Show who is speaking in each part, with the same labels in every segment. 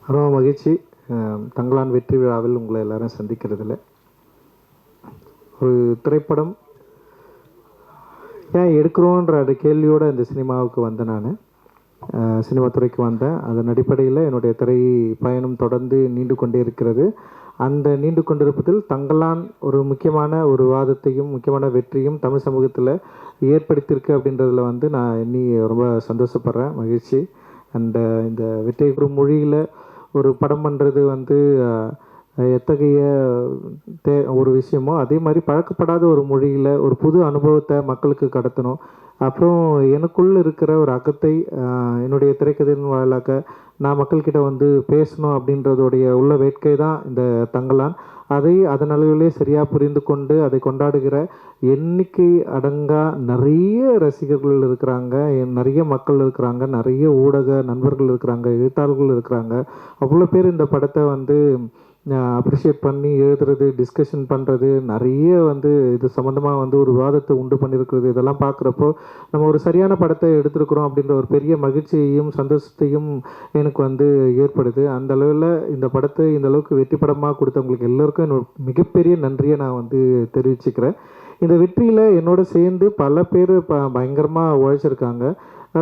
Speaker 1: ரொம்ப மகிழ்ச்சி. தங்கலான் வெற்றி விழாவில் உங்களை எல்லாரும் சந்திக்கிறதுல. ஒரு திரைப்படம் ஏன் எடுக்கிறோன்ற அந்த கேள்வியோடு இந்த சினிமாவுக்கு வந்தேன். நான் சினிமா துறைக்கு வந்தேன். அதன் அடிப்படையில் என்னுடைய திரை பயணம் தொடர்ந்து நீண்டு கொண்டே இருக்கிறது. அந்த நீண்டு கொண்டிருப்பதில் தங்கலான் ஒரு முக்கியமான ஒரு வாதத்தையும் முக்கியமான வெற்றியும் தமிழ் சமூகத்தில் ஏற்படுத்தியிருக்கு அப்படின்றதில் நான் இன்னி ரொம்ப சந்தோஷப்படுறேன், மகிழ்ச்சி. அண்ட் இந்த வெற்றி மொழியில் ஒரு படம் பண்ணுறது எத்தகைய ஒரு விஷயமோ அதே மாதிரி பழக்கப்படாத ஒரு மொழியில் ஒரு புது அனுபவத்தை மக்களுக்கு கடத்தணும். அப்புறம் எனக்குள்ளே இருக்கிற ஒரு அகத்தை என்னுடைய திரைக்கதையின் வாயிலாக நான் மக்கள்கிட்ட பேசணும் அப்படின்றதோடைய உள்ள வேட்கை தான் இந்த தங்கலான். அதை அதன் அளவிலே சரியாக புரிந்து கொண்டு அதை கொண்டாடுகிற எண்ணிக்கை அடங்கா நிறைய ரசிகர்கள் இருக்கிறாங்க, நிறைய மக்கள் இருக்கிறாங்க, நிறைய ஊடக நண்பர்கள் இருக்கிறாங்க, எழுத்தாளர்கள் இருக்கிறாங்க. அவ்வளோ பேர் இந்த படத்தை அப்ரிஷியேட் பண்ணி எழுதுறது, டிஸ்கஷன் பண்ணுறது, நிறைய இது சம்மந்தமாக ஒரு விவாதத்தை உண்டு பண்ணியிருக்கிறது. இதெல்லாம் பார்க்குறப்போ நம்ம ஒரு சரியான படத்தை எடுத்திருக்கிறோம் அப்படின்ற ஒரு பெரிய மகிழ்ச்சியையும் சந்தோஷத்தையும் எனக்கு ஏற்படுது. அந்த அளவில் இந்த படத்தை இந்த அளவுக்கு வெற்றி படமாக கொடுத்தவங்களுக்கு எல்லோருக்கும் என்னோட மிகப்பெரிய நன்றியை நான் தெரிவிச்சுக்கிறேன். இந்த வெற்றியில் என்னோட சேர்ந்து பல பேர் பயங்கரமாக உழைச்சிருக்காங்க.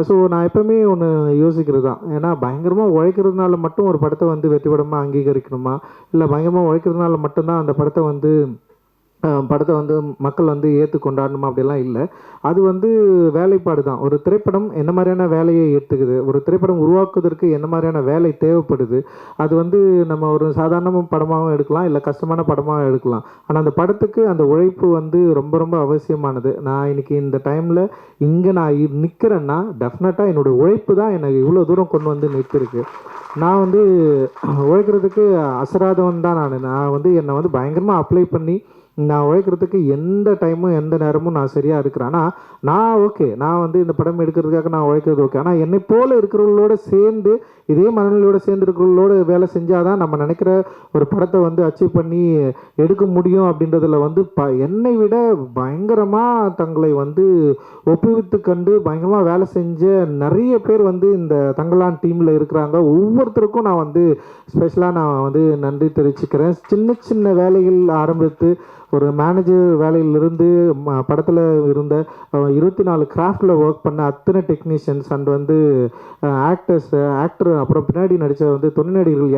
Speaker 1: ஸோ நான் எப்போவுமே ஒன்று யோசிக்கிறது தான், ஏன்னா பயங்கரமாக உழைக்கிறதுனால மட்டும் ஒரு படத்தை வெற்றி படமாக அங்கீகரிக்கணுமா, இல்லை பயங்கரமாக உழைக்கிறதுனால மட்டும்தான் அந்த படத்தை மக்கள் ஏற்று கொண்டாடணுமா, அப்படிலாம் இல்லை. அது வேலைப்பாடு தான். ஒரு திரைப்படம் என்ன மாதிரியான வேலையை ஏற்றுக்குது, ஒரு திரைப்படம் உருவாக்குவதற்கு என்ன மாதிரியான வேலை தேவைப்படுது, அது நம்ம ஒரு சாதாரண படமாகவும் எடுக்கலாம், இல்லை கஷ்டமான படமாகவும் எடுக்கலாம். ஆனால் அந்த படத்துக்கு அந்த உழைப்பு ரொம்ப ரொம்ப அவசியமானது. நான் இன்றைக்கி இந்த டைமில் இங்கே நான் நிற்கிறேன்னா டெஃபினட்டாக என்னோடய உழைப்பு தான் எனக்கு இவ்வளோ தூரம் கொண்டு நிறுத்திருக்கு. நான் உழைக்கிறதுக்கு அசராதவன் தான். நான் என்னை பயங்கரமாக அப்ளை பண்ணி நான் உழைக்கிறதுக்கு எந்த டைமும் எந்த நேரமும் நான் சரியாக இருக்கிறேன். ஆனால் நான் ஓகே, நான் இந்த படம் எடுக்கிறதுக்காக நான் உழைக்கிறது ஓகே. ஆனால் என்னை போல் இருக்கிறவங்களோட சேர்ந்து, இதே மனநிலையோடு சேர்ந்து இருக்கிறவங்களோட வேலை செஞ்சால் தான் நம்ம நினைக்கிற ஒரு படத்தை அச்சீவ் பண்ணி எடுக்க முடியும். அப்படின்றதில் என்னை விட பயங்கரமாக தங்களை ஒப்புவித்து கண்டு பயங்கரமாக வேலை செஞ்ச நிறைய பேர் இந்த தங்கலான் டீமில் இருக்கிறாங்க. ஒவ்வொருத்தருக்கும் நான் ஸ்பெஷலாக நான் நன்றி தெரிவிச்சுக்கிறேன். சின்ன சின்ன வேலைகள் ஆரம்பித்து ஒரு மேனேஜர் வேலையிலிருந்து படத்தில் இருந்த 24 கிராஃப்டில் ஒர்க் பண்ண அத்தனை டெக்னீஷியன்ஸ் அண்ட் ஆக்டர், அப்புறம் பின்னாடி நடித்த துணை நடிகர்கள்,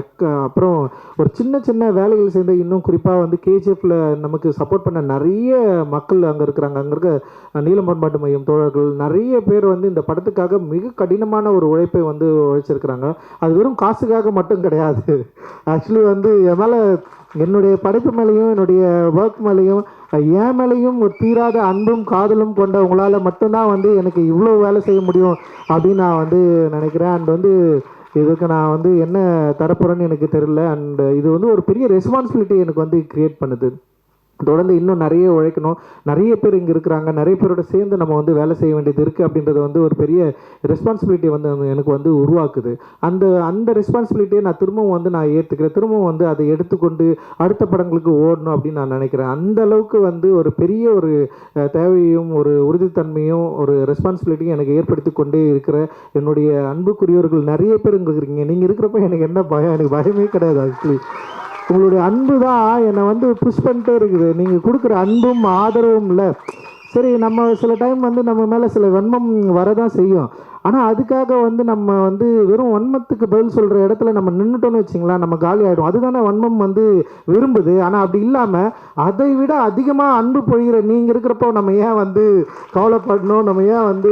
Speaker 1: அப்புறம் ஒரு சின்ன சின்ன வேலைகள் சேர்ந்த, இன்னும் குறிப்பாக கேஜிஎஃப்பில் நமக்கு சப்போர்ட் பண்ண நிறைய மக்கள் அங்கே இருக்கிறாங்க. அங்கே இருக்க நீலம் பண்பாட்டு மையம் தோழர்கள் நிறைய பேர் இந்த படத்துக்காக மிக கடினமான ஒரு உழைப்பை உழைச்சிருக்கிறாங்க. அது வெறும் காசுக்காக மட்டும் கிடையாது. ஆக்சுவலி என் மேலே, என்னுடைய படைப்பு மேலேயும் என்னுடைய ஒர்க் மேலேயும் என் மேலேயும் ஒரு தீராத அன்பும் காதலும் கொண்ட உங்களால் மட்டும்தான் எனக்கு இவ்வளோ வேலை செய்ய முடியும் அப்படின்னு நான் நினைக்கிறேன். அண்ட் இதுக்கு நான் என்ன தரப்போகிறேன்னு எனக்கு தெரியல. அண்ட் இது ஒரு பெரிய ரெஸ்பான்சிபிலிட்டி எனக்கு க்ரியேட் பண்ணுது. தொடர்ந்து இன்னும் நிறைய உழைக்கணும். நிறைய பேர் இங்கே இருக்கிறாங்க, நிறைய பேரோட சேர்ந்து நம்ம வேலை செய்ய வேண்டியது இருக்குது. அப்படின்றது ஒரு பெரிய ரெஸ்பான்சிபிலிட்டி எனக்கு உருவாக்குது. அந்த ரெஸ்பான்சிபிலிட்டியை நான் திரும்பவும் நான் ஏற்றுக்கிறேன். திரும்பவும் அதை எடுத்துக்கொண்டு அடுத்த படங்களுக்கு ஓடணும் அப்படின்னு நான் நினைக்கிறேன். அந்த அளவுக்கு ஒரு பெரிய ஒரு தேவையும் ஒரு உறுதித்தன்மையும் ஒரு ரெஸ்பான்சிபிலிட்டியும் எனக்கு ஏற்படுத்தி கொண்டே இருக்கிற என்னுடைய அன்புக்குரியவர்கள் நிறைய பேர் இங்கே இருக்கிறீங்க. நீங்கள் இருக்கிறப்ப எனக்கு என்ன பயம்? எனக்கு பயமே கிடையாது. ஆக்சுவலி உங்களுடைய அன்பு தான் என்னை புஷ் பண்ணிட்டே இருக்குது. நீங்கள் கொடுக்குற அன்பும் ஆதரவும் இல்லை. சரி, நம்ம சில டைம் நம்ம மேலே சில வன்மம் வரதான் செய்யும். ஆனால் அதுக்காக நம்ம வெறும் வன்மத்துக்கு பதில் சொல்கிற இடத்துல நம்ம நின்றுட்டோன்னு வச்சிங்களா, நம்ம காலி ஆகிடும். அதுதானே வன்மம் விரும்புது. ஆனால் அப்படி இல்லாமல் அதை விட அதிகமாக அன்பு பொழிகிற நீங்கள் இருக்கிறப்போ நம்ம ஏன் கவலைப்படணும், நம்ம ஏன்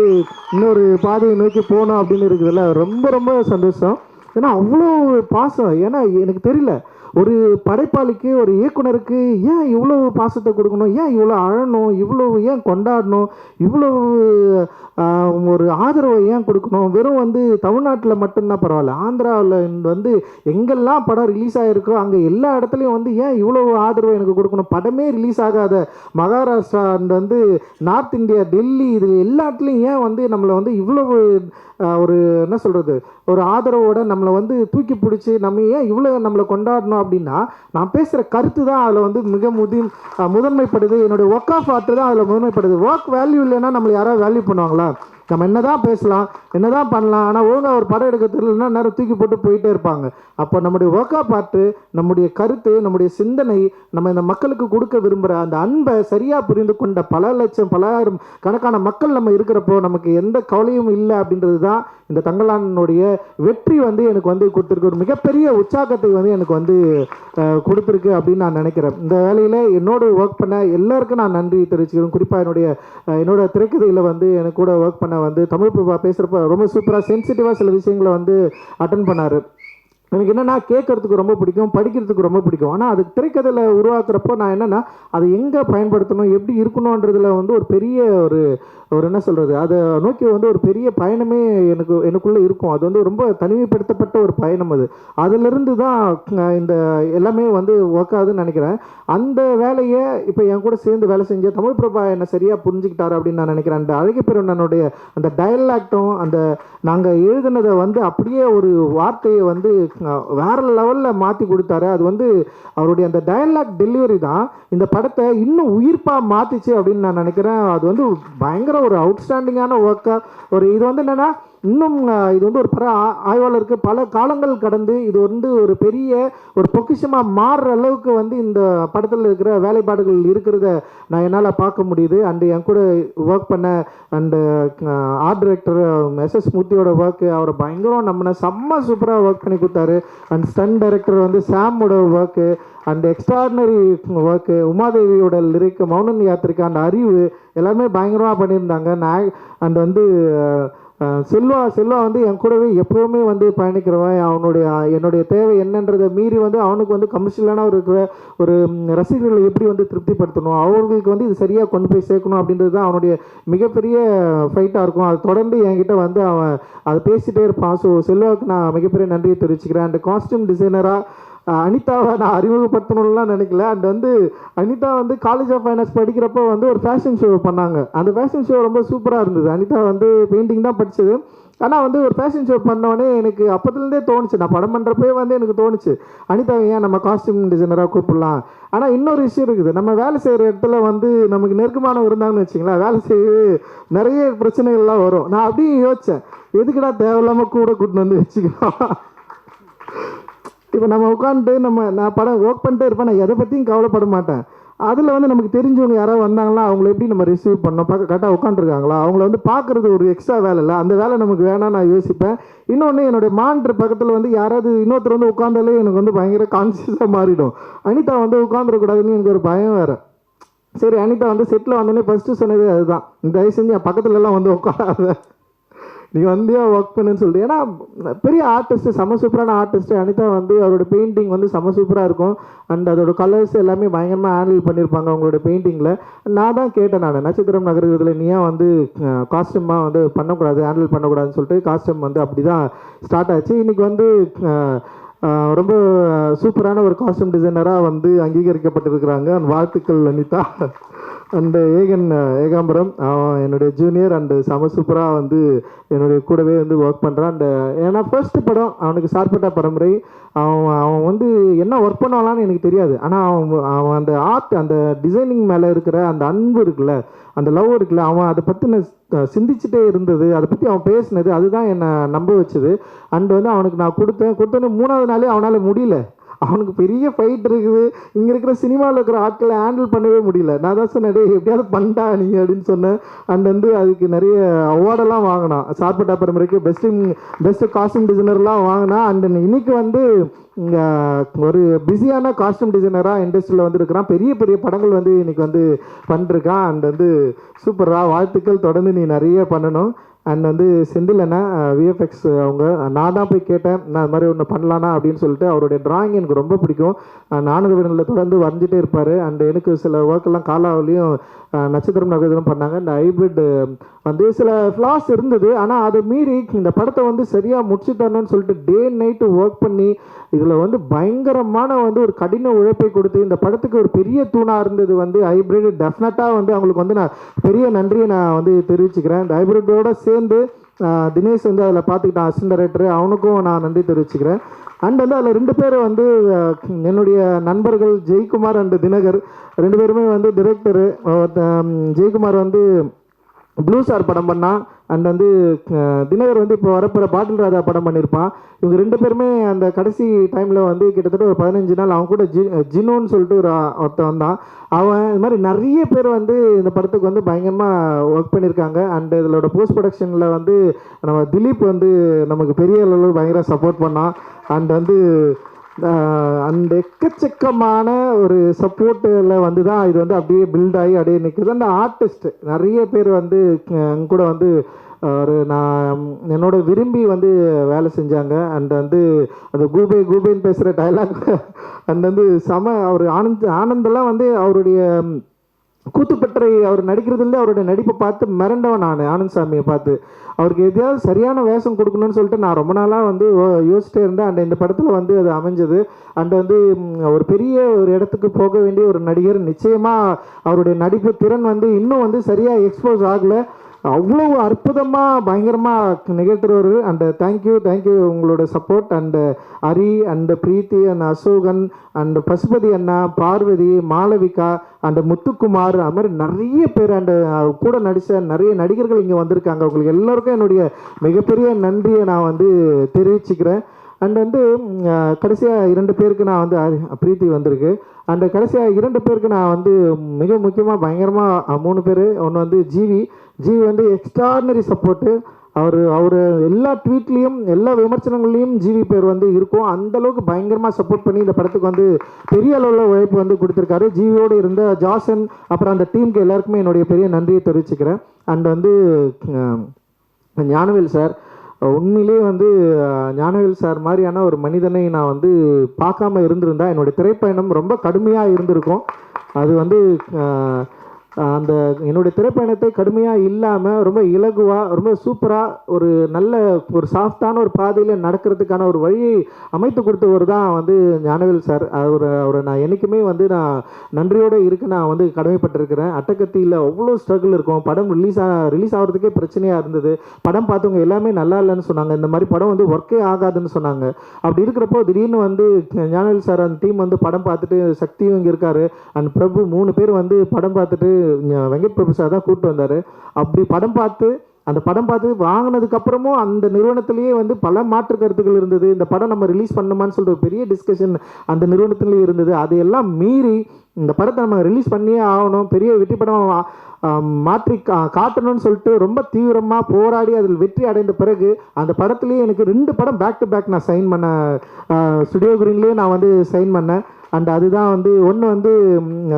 Speaker 1: இன்னொரு பாதையை நோக்கி போகணும் அப்படின்னு இருக்குதுல்ல. ரொம்ப ரொம்ப சந்தோஷம். ஏன்னா அவ்வளோ பாசம். ஏன்னா எனக்கு தெரியல, ஒரு படைப்பாளிக்கு, ஒரு இயக்குனருக்கு ஏன் இவ்வளோ பாசத்தை கொடுக்கணும், ஏன் இவ்வளோ அழணும், இவ்வளோ ஏன் கொண்டாடணும், இவ்வளோ ஒரு ஆதரவை ஏன் கொடுக்கணும். வெறும் தமிழ்நாட்டில் மட்டும்தான் பரவாயில்ல, ஆந்திராவில் எங்கெல்லாம் படம் ரிலீஸ் ஆகிருக்கோ அங்கே எல்லா இடத்துலையும் ஏன் இவ்வளோ ஆதரவை எனக்கு கொடுக்கணும். படமே ரிலீஸ் ஆகாத Maharashtra and north India, Delhi, இது எல்லா இடத்துலையும் ஏன் நம்மளை இவ்வளவு ஒரு என்ன சொல்கிறது, ஒரு ஆதரவோடு நம்மளை தூக்கி பிடிச்சி நம்ம ஏன் இவ்வளோ நம்மளை கொண்டாடணும் அப்படின்னா, நான் பேசுகிற கருத்து தான் அதில் மிக முதன்மைப்படுது. என்னுடைய ஒர்க் ஆஃப் ஆர்ட் தான் அதில் முதன்மைப்படுது. ஒர்க் வேல்யூ இல்லைன்னா நம்மளை யாராவது வேல்யூ பண்ணுவாங்களா? நம்ம என்னதான் பேசலாம், என்னதான் பண்ணலாம், ஆனால் ஒழுங்காக ஒரு படம் எடுக்க தெரியலன்னா நேரம் தூக்கி போட்டு போயிட்டே இருப்பாங்க. அப்போ நம்முடைய ஒர்க்கா பார்த்து நம்முடைய கருத்து, நம்முடைய சிந்தனை, நம்ம இந்த மக்களுக்கு கொடுக்க விரும்புகிற அந்த அன்பை சரியாக புரிந்து கொண்ட பல லட்சம் பலாயிரம் கணக்கான மக்கள் நம்ம இருக்கிறப்போ நமக்கு எந்த கவலையும் இல்லை அப்படின்றது தான் இந்த தங்கலானுடைய வெற்றி வந்து எனக்கு வந்து கொடுத்துருக்கு. ஒரு மிகப்பெரிய உற்சாகத்தை வந்து எனக்கு வந்து கொடுத்துருக்கு அப்படின்னு நான் நினைக்கிறேன். இந்த வேலையில் என்னோட ஒர்க் பண்ண எல்லாருக்கும் நான் நன்றி தெரிவிச்சுக்கிறேன். குறிப்பாக என்னோட திரைக்கதையில் வந்து எனக்கு கூட ஒர்க் பண்ண வந்து தமிழ் பிரபா பேசுகிறப்ப ரொம்ப சூப்பராக சென்சிட்டிவாக சில விஷயங்களை வந்து அட்டன் பண்ணார். எனக்கு என்னென்னா கேட்குறதுக்கு ரொம்ப பிடிக்கும், படிக்கிறதுக்கு ரொம்ப பிடிக்கும். ஆனால் அது திரைக்கதையில் உருவாக்குறப்போ நான் என்னென்னா அதை எங்கே பயன்படுத்தணும், எப்படி இருக்கணுன்றதில் வந்து ஒரு பெரிய ஒரு என்ன சொல்கிறது, அதை நோக்கி வந்து ஒரு பெரிய பயணமே எனக்குள்ளே இருக்கும். அது வந்து ரொம்ப தனிமைப்படுத்தப்பட்ட ஒரு பயணம். அதிலிருந்து தான் இந்த எல்லாமே வந்து ஒர்க் ஆகுதுன்னு நினைக்கிறேன். அந்த வேலையை இப்போ என் கூட சேர்ந்து வேலை செஞ்ச தமிழ் பிரபா என்னை சரியாக புரிஞ்சுக்கிட்டாரு அப்படின்னு நான் நினைக்கிறேன். அந்த அழகிப்பெருவண்ணனுடைய அந்த டயலாக்டும் அந்த நாங்கள் எழுதினதை வந்து அப்படியே ஒரு வார்த்தையை வந்து வேற லெவலில் மாற்றி கொடுத்தாரு. அது வந்து அவருடைய அந்த டயலாக் டெலிவரி தான் இந்த படத்தை இன்னும் உயிர்ப்பாக மாற்றிச்சு அப்படின்னு நான் நினைக்கிறேன். அது வந்து பயங்கர ஒரு அவுட்ஸ்டாண்டிங்கான ஒர்க்காக இது வந்து என்னென்னா இன்னும் இது வந்து ஒரு ஆய்வாளருக்கு பல காலங்கள் கடந்து இது வந்து ஒரு பெரிய ஒரு பொக்கிஷமாக மாறுற அளவுக்கு வந்து இந்த படத்தில் இருக்கிற வேலைப்பாடுகள் இருக்கிறத நான் என்னால் பார்க்க முடியுது. அண்டு என் கூட ஒர்க் பண்ண அண்டு ஆர்ட் டைரக்டர் எஸ்எஸ் மூர்த்தியோட ஒர்க்கு அவரை பயங்கரம் நம்மளை செம்ம சூப்பராக ஒர்க் பண்ணி கொடுத்தாரு. அண்ட் ஸ்டன் டைரக்டர் வந்து சாமோட ஒர்க்கு அண்ட் எக்ஸ்ட்ராடினரி ஒர்க்கு, உமாதேவியோட லிரிக், மௌனன் யாத்திரிக்கு அந்த அறிவு எல்லாமே பயங்கரமாக பண்ணியிருந்தாங்க. அண்ட் வந்து செல்வா வந்து என் கூடவே எப்போவுமே வந்து பயணிக்கிறவன். என்னுடைய தேவை என்னன்றதை மீறி வந்து அவனுக்கு வந்து கமர்ஷியலான ஒரு ரசிகர்களை எப்படி வந்து திருப்திப்படுத்தணும், அவர்களுக்கு வந்து இது சரியாக கொண்டு போய் சேர்க்கணும் அப்படின்றது தான் அவனுடைய மிகப்பெரிய ஃபைட்டாக இருக்கும். அது தொடர்ந்து என்கிட்ட வந்து அவன் அதை பேசிகிட்டே இருப்பான். ஸோ செல்வாவுக்கு நான் மிகப்பெரிய நன்றியை தெரிவிச்சுக்கிறேன். அண்ட் காஸ்டியூம் டிசைனராக அனிதாவை நான் அறிமுகப்படுத்தணும்லாம் நினைக்கல. அண்ட் வந்து அனிதா வந்து காலேஜ் ஆஃப் ஃபைனான்ஸ் படிக்கிறப்போ வந்து ஒரு ஃபேஷன் ஷோ பண்ணாங்க. அந்த ஃபேஷன் ஷோ ரொம்ப சூப்பராக இருந்தது. அனிதா வந்து பெயிண்டிங் தான் படித்தது. ஆனால் வந்து ஒரு ஃபேஷன் ஷோ பண்ணோடனே எனக்கு அப்போதுலேருந்தே தோணுச்சு, நான் படம் பண்ணுறப்பே வந்து எனக்கு தோணுச்சு அனிதா ஏன் நம்ம காஸ்டியூம் டிசைனராக கூப்பிடலாம். ஆனால் இன்னொரு விஷயம் இருக்குது, நம்ம வேலை செய்கிற இடத்துல வந்து நமக்கு நெருக்கமானவங்க இருந்தாங்கன்னு வச்சிங்களேன், வேலை செய்ய நிறைய பிரச்சனைகள்லாம் வரும். நான் அப்படியே யோசித்தேன், எதுக்குடா தேவையில்லாமல் கூட கூட்டின்னு வந்து வச்சுக்கலாம். இப்போ நம்ம உட்காந்துட்டு நான் படம் ஒர்க் பண்ணிட்டே இருப்பேன், நான் எதை பற்றியும் கவலைப்பட மாட்டேன். அதில் வந்து நமக்கு தெரிஞ்சவங்க யாராவது வந்தாங்களா அவங்கள எப்படி நம்ம ரிசீவ் பண்ணோம், கரெக்டாக உட்காந்துருக்காங்களா, அவங்கள வந்து பார்க்குறது ஒரு எக்ஸ்ட்ரா வேலை இல்லை, அந்த வேலை நமக்கு வேணாம் நான் யோசிப்பேன். இன்னொன்று என்னுடைய மானிட்டர் பக்கத்தில் வந்து யாராவது இன்னொருத்தர் வந்து உட்காந்தாலே எனக்கு வந்து பயங்கர கான்சியஸாக மாறிடும். அனிதா வந்து உட்காந்துருக்கூடாதுன்னு எனக்கு ஒரு பயம் வேறு. சரி, அனிதா வந்து செட்டில் வந்தோடனே ஃபஸ்ட்டு சொன்னது அதுதான், தயவு செஞ்சு என் பக்கத்துலலாம் வந்து உட்காராத, நீ வந்து ஒர்க் பண்ணுன்னு சொல்லிட்டு. ஏன்னா பெரிய ஆர்டிஸ்ட்டு, செம சூப்பரான ஆர்டிஸ்ட்டு அனிதா வந்து அவரோட பெயிண்டிங் வந்து செம சூப்பராக இருக்கும். அண்ட் அதோட கலர்ஸ் எல்லாமே பயங்கரமாக ஹேண்டில் பண்ணியிருப்பாங்க அவங்களோட பெயிண்டிங்கில். நான் தான் கேட்டேன், நான் நட்சத்திரம் நகரத்தில் நீ ஏன் வந்து காஸ்டியூமாக வந்து பண்ணக்கூடாது, ஹேண்டில் பண்ணக்கூடாதுன்னு சொல்லிட்டு காஸ்டியூம் வந்து அப்படி தான் ஸ்டார்ட் ஆச்சு. இன்றைக்கி வந்து ரொம்ப சூப்பரான ஒரு காஸ்டியூம் டிசைனராக வந்து அங்கீகரிக்கப்பட்டிருக்கிறாங்க. வாழ்த்துக்கள் அனிதா. அண்டு ஏகாம்பரம் என்னுடைய ஜூனியர் அண்டு செம சூப்பராக வந்து என்னுடைய கூடவே வந்து ஒர்க் பண்ணுறான். அண்டு ஏன்னா ஃபர்ஸ்ட் படம் அவனுக்கு சார்பட்ட பரம்பரை, அவன் வந்து என்ன ஒர்க் பண்ணுவானான்னு எனக்கு தெரியாது. ஆனால் அவன் அந்த ஆர்ட், அந்த டிசைனிங் மேலே இருக்கிற அந்த அன்பு இருக்குல்ல, அந்த லவ் இருக்குல்ல, அவன் அதை பற்றி நான் சிந்திச்சுட்டே இருந்தது, அதை பற்றி அவன் பேசினது, அதுதான் என்னை நம்ப வச்சுது. அண்டு வந்து அவனுக்கு நான் கொடுத்தோன்னே 3வது நாளே அவனால் முடியல. அவனுக்கு பெரிய ஃபைட் இருக்குது, இங்கே இருக்கிற சினிமாவில் இருக்கிற ஆட்களை ஹேண்டில் பண்ணவே முடியல. நான் தான் சொன்னேன், எப்படியாவது பண்ணிட்டா நீ அப்படின்னு சொன்னேன். அண்ட் வந்து அதுக்கு நிறைய அவார்டெல்லாம் வாங்கினான். சார்பட்டா பரம்பரைக்கு பெஸ்ட்டு காஸ்டியூம் டிசைனர்லாம் வாங்கினான். அண்ட் இன்னைக்கு வந்து இங்கே ஒரு பிஸியான காஸ்டியூம் டிசைனராக இண்டஸ்ட்ரியில் வந்துருக்கிறான். பெரிய பெரிய படங்கள் வந்து இன்றைக்கி வந்து பண்ணிருக்கான். அண்ட் வந்து சூப்பராக வாழ்த்துக்கள், தொடர்ந்து நீ நிறைய பண்ணணும். அண்ட் வந்து செந்தில் அண்ணா விஎஃப்எக்ஸ் அவங்க, நான் தான் போய் கேட்டேன் நான் அது மாதிரி ஒன்று பண்ணலான்னா அப்படின்னு சொல்லிட்டு. அவருடைய டிராயிங் எனக்கு ரொம்ப பிடிக்கும். நானுதவினில் தொடர்ந்து வரைஞ்சிட்டே இருப்பார். அண்ட் எனக்கு சில ஒர்க்கெல்லாம் காலாவிலையும் நட்சத்திரம் நகரம் பண்ணாங்க. இந்த ஹைப்ரிட் வந்து சில ஃப்ளாஸ் இருந்தது, ஆனால் அதை மீறி இந்த படத்தை வந்து சரியாக முடிச்சு தரணும்னு சொல்லிட்டு டே நைட்டு ஒர்க் பண்ணி இதில் வந்து பயங்கரமான வந்து ஒரு கடின உழைப்பை கொடுத்து இந்த படத்துக்கு ஒரு பெரிய தூணாக இருந்தது வந்து ஹைப்ரிட். டெஃபினட்டாக வந்து அவங்களுக்கு வந்து நான் பெரிய நன்றியை நான் வந்து தெரிவிச்சுக்கிறேன். இந்த ஹைப்ரிட்டோட சேர்ந்து தினேஷ் வந்து அதில் பார்த்துக்கிட்டான், அசிஸ்டன்ட் டைரக்டர், அவனுக்கும் நான் நன்றி தெரிவிச்சுக்கிறேன். அண்ட் வந்து அதில் 2 பேர் வந்து என்னுடைய நண்பர்கள், ஜெய்குமார் அண்டு தினகர், 2 பேருமே வந்து டிரெக்டரு. ஜெய்குமார் வந்து ப்ளூ ஸ்டார் படம் பண்ணான். அண்ட் வந்து தினகர் வந்து இப்போ வரப்போகிற பாட்டில் ராஜா படம் பண்ணியிருப்பான். இவங்க 2 பேருமே அந்த கடைசி டைமில் வந்து கிட்டத்தட்ட ஒரு 15 நாள் அவன் கூட ஜினோன்னு சொல்லிட்டு ஒருத்தன் வந்தான். அவன் இது மாதிரி நிறைய பேர் வந்து இந்த படத்துக்கு வந்து பயங்கரமாக ஒர்க் பண்ணியிருக்காங்க. அண்ட் இதோட போஸ்ட் ப்ரொடக்ஷனில் வந்து நம்ம திலீப் வந்து நமக்கு பெரிய அளவு பயங்கர சப்போர்ட் பண்ணான். அண்ட் வந்து அந்த எக்கச்சக்கமான ஒரு சப்போர்ட்டில் வந்து தான் இது வந்து அப்படியே பில்ட் ஆகி அப்படியே நிற்குது. அந்த ஆர்டிஸ்ட் நிறைய பேர் வந்து அங்கே கூட வந்து ஒரு நான் என்னோட விரும்பி வந்து வேலை செஞ்சாங்க. அண்ட் வந்து அந்த கூபேன்னு பேசுகிற டைலாக் அண்ட் வந்து அவர் ஆனந்தெல்லாம் வந்து அவருடைய கூத்துப்பற்றை அவர் நடிக்கிறதுல அவருடைய நடிப்பை பார்த்து மிரண்டவன் நான் ஆனந்த் சாமியை பார்த்து. அவருக்கு எதையாவது சரியான வேஷம் கொடுக்கணும்னு சொல்லிட்டு நான் ரொம்ப நாளாக வந்து யோசிச்சிட்டே இருந்தேன். அண்ட் இந்த படத்தில் வந்து அது அமைஞ்சது. அண்ட் வந்து ஒரு பெரிய ஒரு இடத்துக்கு போக வேண்டிய ஒரு நடிகர். நிச்சயமாக அவருடைய நடிப்பு திறன் வந்து இன்னும் வந்து சரியாக எக்ஸ்போஸ் ஆகலை. அவ்வளோ அற்புதமாக பயங்கரமாக நிகழ்த்துறவர். அண்ட் தேங்க்யூ உங்களோட support. And Hari and Preethi and Ashokan and Pasupathi அண்ணா, பார்வதி, மாளவிகா அண்டு முத்துக்குமார், அது மாதிரி நிறைய பேர் அண்டு கூட நடித்த நிறைய நடிகர்கள் இங்கே வந்திருக்காங்க. உங்களுக்கு எல்லோருக்கும் என்னுடைய மிகப்பெரிய நன்றியை நான் வந்து தெரிவிச்சுக்கிறேன். அண்ட் வந்து கடைசியாக 2 பேருக்கு நான் வந்து பிரீத்தி வந்திருக்கு. அண்ட் கடைசியாக 2 பேருக்கு நான் வந்து மிக முக்கியமாக பயங்கரமாக 3 பேர். ஒன்று வந்து ஜிவி வந்து எக்ஸ்ட்ராடினரி சப்போர்ட்டு. அவர் எல்லா ட்வீட்லேயும் எல்லா விமர்சனங்கள்லேயும் ஜிவி பேர் வந்து இருக்கும். அந்தளவுக்கு பயங்கரமாக சப்போர்ட் பண்ணி இந்த படத்துக்கு வந்து பெரிய அளவில் உழைப்பு வந்து கொடுத்துருக்காரு. ஜிவியோடு இருந்த ஜாசன் அப்புறம் அந்த டீமுக்கு எல்லாருக்குமே என்னுடைய பெரிய நன்றியை தெரிவிச்சுக்கிறேன். அண்ட் வந்து ஞானவேல் சார், உண்மையிலே வந்து ஞானவேல் சார் மாதிரியான ஒரு மனிதனை நான் வந்து பார்க்காம இருந்திருந்தா என்னுடைய திரைப்பயணம் ரொம்ப கடுமையாக இருந்திருக்கும். அது வந்து அந்த என்னுடைய திரைப்பயணத்தை கடுமையாக இல்லாமல் ரொம்ப இலகுவாக ரொம்ப சூப்பராக ஒரு நல்ல ஒரு சாஃப்டான ஒரு பாதையில் நடக்கிறதுக்கான ஒரு வழியை அமைத்து கொடுத்தவர் தான் வந்து ஞானவேல் சார். அவரை நான் என்றைக்குமே வந்து நான் நன்றியோடு இருக்கு நான் வந்து கடமைப்பட்டிருக்கிறேன். அட்டகத்தியில் அவ்வளோ ஸ்ட்ரகிள் இருக்கும். படம் ரிலீஸ் ஆகிறதுக்கே பிரச்சனையாக இருந்தது. படம் பார்த்தவங்க எல்லாமே நல்லா இல்லைன்னு சொன்னாங்க. இந்த மாதிரி படம் வந்து ஒர்க்கே ஆகாதுன்னு சொன்னாங்க. அப்படி இருக்கிறப்போ திடீர்னு வந்து ஞானவேல் சார் அந்த டீம் வந்து படம் பார்த்துட்டு, சக்தியும் இங்கே இருக்காரு அண்ட் பிரபு 3 பேர் வந்து படம் பார்த்துட்டு வெங்கட் பிரபு சார் தான் கூப்பிட்டு வந்தார். அப்படி அந்த படம் பார்த்து வாங்கினதுக்கப்புறமும் அந்த நிறுவனத்திலேயே வந்து பல மாற்று கருத்துக்கள் இருந்தது. இந்த படம் நம்ம ரிலீஸ் பண்ணணுமான்னு சொல்லிட்டு பெரிய டிஸ்கஷன் அந்த நிறுவனத்திலேயே இருந்தது. அதையெல்லாம் மீறி இந்த படத்தை நம்ம ரிலீஸ் பண்ணியே ஆகணும், பெரிய வெற்றி படம் மாற்றி காட்டணும்னு சொல்லிட்டு ரொம்ப தீவிரமாக போராடி அதில் வெற்றி அடைந்த பிறகு அந்த படத்துலேயே எனக்கு 2 படம் பேக் டு பேக் நான் சைன் பண்ண ஸ்டுடியோ கிரீன்லேயே நான் வந்து சைன் பண்ணேன். அண்ட் அதுதான் வந்து ஒன்று வந்து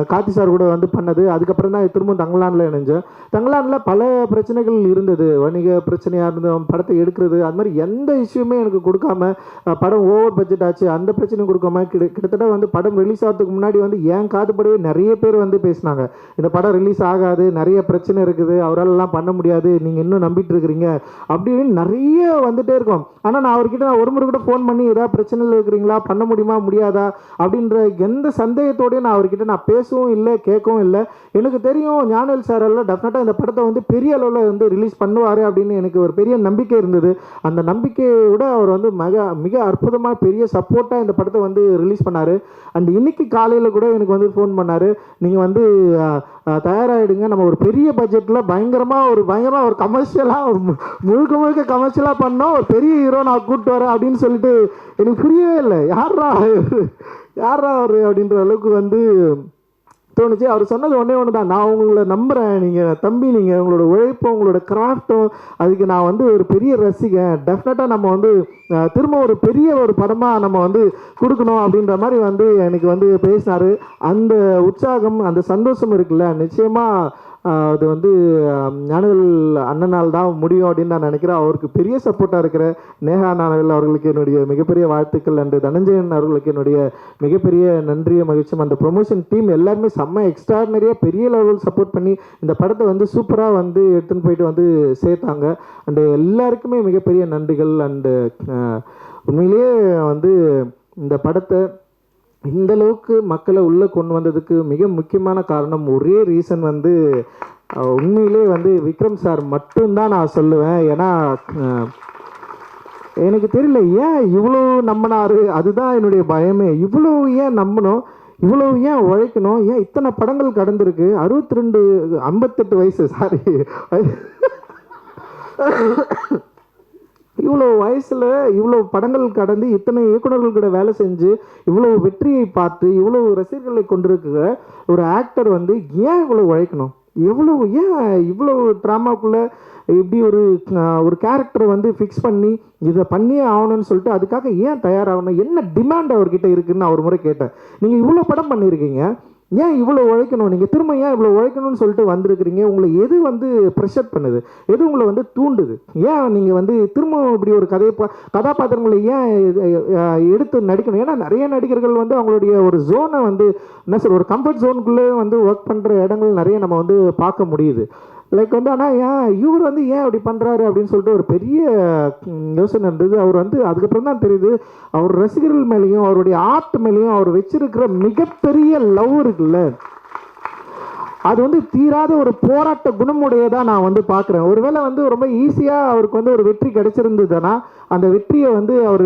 Speaker 1: கார்த்தி சார் கூட வந்து பண்ணது. அதுக்கப்புறம் தான் திரும்பவும் தங்கலானில் இணைஞ்சேன். தங்கலானில் பல பிரச்சனைகள் இருந்தது. வணிக பிரச்சனையாக இருந்தது, படத்தை எடுக்கிறது, அது மாதிரி எந்த இஷ்யூமே எனக்கு கொடுக்காம படம் ஓவர் பட்ஜெட் ஆச்சு அந்த பிரச்சனையும் கொடுக்காம கிட்டத்தட்ட வந்து படம் ரிலீஸ் ஆகிறதுக்கு முன்னாடி வந்து ஏன் காதுபடவே நிறைய பேர் வந்து பேசினாங்க. இந்த படம் ரிலீஸ் ஆகாது, நிறைய பிரச்சனை இருக்குது, அவராலலாம் பண்ண முடியாது, நீங்கள் இன்னும் நம்பிட்டு இருக்கிறீங்க அப்படின்னு நிறைய வந்துட்டே இருக்கும். ஆனால் நான் அவர்கிட்ட ஒரு முறை கூட ஃபோன் பண்ணி ஏதாவது பிரச்சனையில் இருக்கிறீங்களா, பண்ண முடியுமா முடியாதா அப்படின்ற எந்த சந்தேகத்தோடய நான் அவர்கிட்ட நான் பேசவும் இல்லை, கேட்கவும் இல்லை. எனக்கு தெரியும் ஞானவேல் சார் எல்லாம் டெஃபினட்டாக இந்த படத்தை வந்து பெரிய அளவில் வந்து ரிலீஸ் பண்ணுவார் அப்படின்னு எனக்கு ஒரு பெரிய நம்பிக்கை இருந்தது. அந்த நம்பிக்கையோட அவர் வந்து மிக அற்புதமாக பெரிய சப்போர்ட்டாக இந்த படத்தை வந்து ரிலீஸ் பண்ணார். அண்ட் இன்னைக்கு காலையில் கூட எனக்கு வந்து ஃபோன் பண்ணார், நீங்கள் வந்து தயாராகிடுங்க, நம்ம ஒரு பெரிய பட்ஜெட்டில் பயங்கரமாக ஒரு கமர்ஷியலாக முழுக்க கமர்ஷியலாக பண்ணோம், ஒரு பெரிய ஹீரோ நான் கூப்பிட்டு வரேன் அப்படின்னு சொல்லிட்டு எனக்கு புரியவே இல்லை. யாரா அவர் அப்படின்ற அளவுக்கு வந்து தோணுச்சு. அவர் சொன்னது ஒன்று தான், நான் உங்களை நம்புகிறேன், நீங்கள் தம்பி, நீங்கள் உங்களோட உழைப்பும் உங்களோட கிராஃப்டும் அதுக்கு நான் வந்து ஒரு பெரிய ரசிகன், டெஃபினட்டாக நம்ம வந்து திரும்ப ஒரு பெரிய ஒரு படமாக நம்ம வந்து கொடுக்கணும் அப்படின்ற மாதிரி வந்து எனக்கு வந்து பேசினார். அந்த உற்சாகம் அந்த சந்தோஷம் இருக்குல்ல, நிச்சயமாக அது வந்து ஞானவேல் அண்ணனால் தான் முடியும் அப்படின்னு நான் நினைக்கிறேன். அவருக்கு பெரிய சப்போர்ட்டாக இருக்கிற நேஹா ஞானவேல் அவர்களுக்கு என்னுடைய மிகப்பெரிய வாழ்த்துக்கள். அண்டு தனஞ்சயன் அவர்களுக்கு என்னுடைய மிகப்பெரிய நன்றியும் மகிழ்ச்சியும். அந்த ப்ரொமோஷன் டீம் எல்லாருமே செம்ம எக்ஸ்ட்ராடினரியாக பெரிய லெவல் சப்போர்ட் பண்ணி இந்த படத்தை வந்து சூப்பராக வந்து எடுத்துன்னு போயிட்டு வந்து சேர்த்தாங்க. அண்டு எல்லாருக்குமே மிகப்பெரிய நன்றிகள். அண்டு உண்மையிலேயே வந்து இந்த படத்தை இந்த அளவுக்கு மக்களை உள்ளே கொண்டு வந்ததுக்கு மிக முக்கியமான காரணம், ஒரே ரீசன் வந்து உண்மையிலே வந்து விக்ரம் சார் மட்டும்தான் நான் சொல்லுவேன். ஏன்னா எனக்கு தெரியல ஏன் இவ்வளோ நம்பினாரு, அதுதான் என்னுடைய பயமே. இவ்வளோ ஏன் நம்பணும், இவ்வளவு ஏன் உழைக்கணும், ஏன் இத்தனை படங்கள் கடந்திருக்கு, 62 58 வயசு சாரி இவ்வளோ வயசில் இவ்வளோ படங்கள் கடந்து இத்தனை இயக்குநர்கள் கூட வேலை செஞ்சு இவ்வளோ வெற்றியை பார்த்து இவ்வளோ ரசிகர்களை கொண்டிருக்கிற ஒரு ஆக்டர் வந்து ஏன் இவ்வளோ உழைக்கணும், ஏன் இவ்வளோ ட்ராமாக்குள்ளே இப்படி ஒரு கேரக்டரை வந்து ஃபிக்ஸ் பண்ணி இதை பண்ணியே ஆகணும்னு சொல்லிட்டு அதுக்காக ஏன் தயாராகணும், என்ன டிமாண்ட் அவர்கிட்ட இருக்குதுன்னு நான் ஒரு முறை கேட்டேன். நீங்கள் இவ்வளோ படம் பண்ணியிருக்கீங்க, ஏன் இவ்வளோ உழைக்கணும், நீங்கள் திரும்ப ஏன் இவ்வளோ உழைக்கணும்னு சொல்லிட்டு வந்திருக்கிறீங்க, உங்களை எது வந்து ப்ரெஷர் பண்ணுது, எது உங்களை வந்து தூண்டுது, ஏன் நீங்கள் வந்து திரும்ப இப்படி ஒரு கதாபாத்திரங்களை ஏன் எடுத்து நடிக்கணும்? ஏன்னா நிறைய நடிகர்கள் வந்து அவங்களுடைய ஒரு ஜோனை வந்து என்ன சொல்ற ஒரு கம்ஃபர்ட் ஜோனுக்குள்ளே வந்து ஒர்க் பண்ணுற இடங்கள் நிறைய நம்ம வந்து பார்க்க முடியுது. லைக் வந்து ஆனால் இவர் வந்து ஏன் அப்படி பண்ணுறாரு அப்படின்னு சொல்லிட்டு ஒரு பெரிய யோசனை இருந்தது. அவர் வந்து அதுக்கப்புறம் தான் தெரியுது அவர் ரசிகர்கள் மேலேயும் அவருடைய ஆர்ட் மேலேயும் அவர் வச்சிருக்கிற மிகப்பெரிய லவ் இருக்குல்ல, அது வந்து தீராத ஒரு போராட்ட குணமுடையதாக நான் வந்து பார்க்குறேன். ஒருவேளை வந்து ரொம்ப ஈஸியாக அவருக்கு வந்து ஒரு வெற்றி கிடைச்சிருந்ததுன்னா அந்த வெற்றியை வந்து அவர்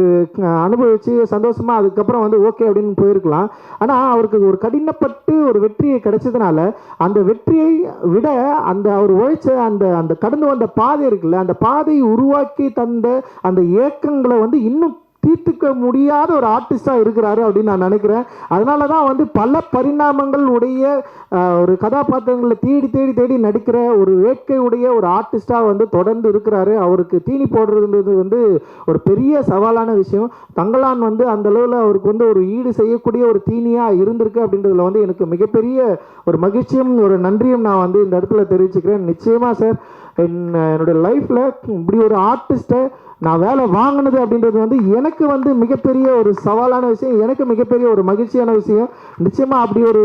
Speaker 1: அனுபவித்து சந்தோஷமாக அதுக்கப்புறம் வந்து ஓகே அப்படின்னு போயிருக்கலாம். ஆனால் அவருக்கு ஒரு கடினப்பட்டு ஒரு வெற்றியை கிடைச்சதுனால அந்த வெற்றியை விட அந்த அவர் உழைச்ச அந்த அந்த கடந்து வந்த பாதை இருக்குல்ல, அந்த பாதையை உருவாக்கி தந்த அந்த ஏக்கங்களை வந்து இன்னும் தீர்த்துக்க முடியாத ஒரு ஆர்டிஸ்டாக இருக்கிறாரு அப்படின்னு நான் நினைக்கிறேன். அதனால தான் வந்து பல பரிணாமங்கள் உடைய ஒரு கதாபாத்திரங்களை தேடி தேடி தேடி நடிக்கிற ஒரு வேட்கை உடைய ஒரு ஆர்டிஸ்டாக வந்து தொடர்ந்து இருக்கிறாரு. அவருக்கு தீனி போடுறதுன்றது வந்து ஒரு பெரிய சவாலான விஷயம். தங்கலான் வந்து அந்த அளவில் அவருக்கு வந்து ஒரு ஈடு செய்யக்கூடிய ஒரு தீனியாக இருந்திருக்கு அப்படின்றதுல வந்து எனக்கு மிகப்பெரிய ஒரு மகிழ்ச்சியும் ஒரு நன்றியும் நான் வந்து இந்த இடத்துல தெரிவிச்சுக்கிறேன். நிச்சயமாக சார் என்னுடைய லைஃப்பில் இப்படி ஒரு ஆர்டிஸ்ட்டை நான் வேலை வாங்கினது அப்படின்றது வந்து எனக்கு வந்து மிகப்பெரிய ஒரு சவாலான விஷயம், எனக்கு மிகப்பெரிய ஒரு மகிழ்ச்சியான விஷயம். நிச்சயமாக அப்படி ஒரு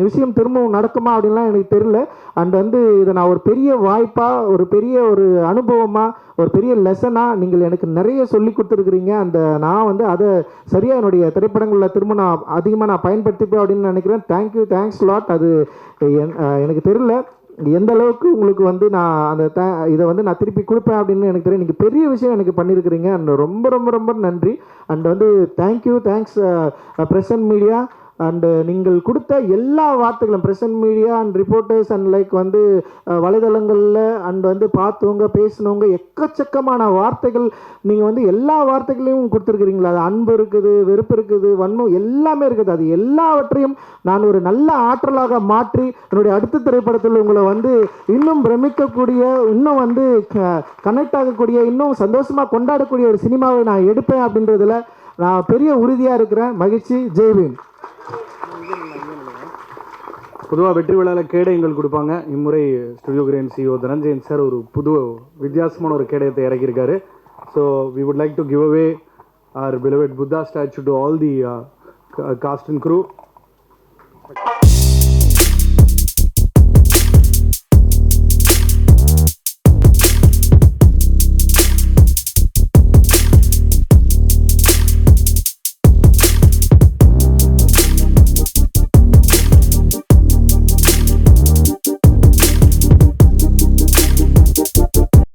Speaker 1: விஷயம் திரும்பவும் நடக்குமா அப்படின்லாம் எனக்கு தெரியல. அண்ட் வந்து இதை நான் ஒரு பெரிய வாய்ப்பாக ஒரு பெரிய ஒரு அனுபவமாக ஒரு பெரிய லெசனாக நீங்கள் எனக்கு நிறைய சொல்லி கொடுத்துருக்குறீங்க. அந்த நான் வந்து அதை சரியாக என்னுடைய திரைப்படங்களில் திரும்ப நான் அதிகமாக நான் பயன்படுத்திப்பேன் அப்படின்னு நினைக்கிறேன். Thanks lot. அது எனக்கு தெரியல எந்த அளவுக்கு உங்களுக்கு வந்து நான் அந்த இதை வந்து நான் திருப்பி கொடுப்பேன் அப்படின்னு எனக்கு தெரியும். நீங்கள் பெரிய விஷயம் எனக்கு பண்ணியிருக்கிறீங்க. அண்ட் ரொம்ப ரொம்ப ரொம்ப நன்றி. அண்ட் வந்து தேங்க்ஸ் பிரசன்ட் மீடியா அண்டு நீங்கள் கொடுத்த எல்லா வார்த்தைகளும் present media and reporters and like வந்து வலைதளங்களில் அண்ட் வந்து பார்த்தவங்க பேசினவங்க எக்கச்சக்கமான வார்த்தைகள் நீங்கள் வந்து எல்லா வார்த்தைகளையும் கொடுத்துருக்குறீங்களா. அது அன்பு இருக்குது, வெறுப்பு இருக்குது, வன்மம் எல்லாமே இருக்குது. அது எல்லாவற்றையும் நான் ஒரு நல்ல ஆற்றலாக மாற்றி என்னுடைய அடுத்த திரைப்படத்தில் உங்களை வந்து இன்னும் பிரமிக்கக்கூடிய, இன்னும் வந்து கனெக்ட் ஆகக்கூடிய, இன்னும் சந்தோஷமாக கொண்டாடக்கூடிய ஒரு சினிமாவை நான் எடுப்பேன் அப்படின்றதுல நான் பெரிய உறுதியாக இருக்கிறேன். மகிழ்ச்சி. ஜெய்பீம்.
Speaker 2: பொதுவாக வெற்றி விழாவில் கேடயங்கள் கொடுப்பாங்க. இம்முறை Studio Green CEO Dhananjayan sir ஒரு புது வித்தியாசமான ஒரு கேடயத்தை இறக்கியிருக்காரு. So we would like to give away our beloved Buddha statue to all the cast and crew.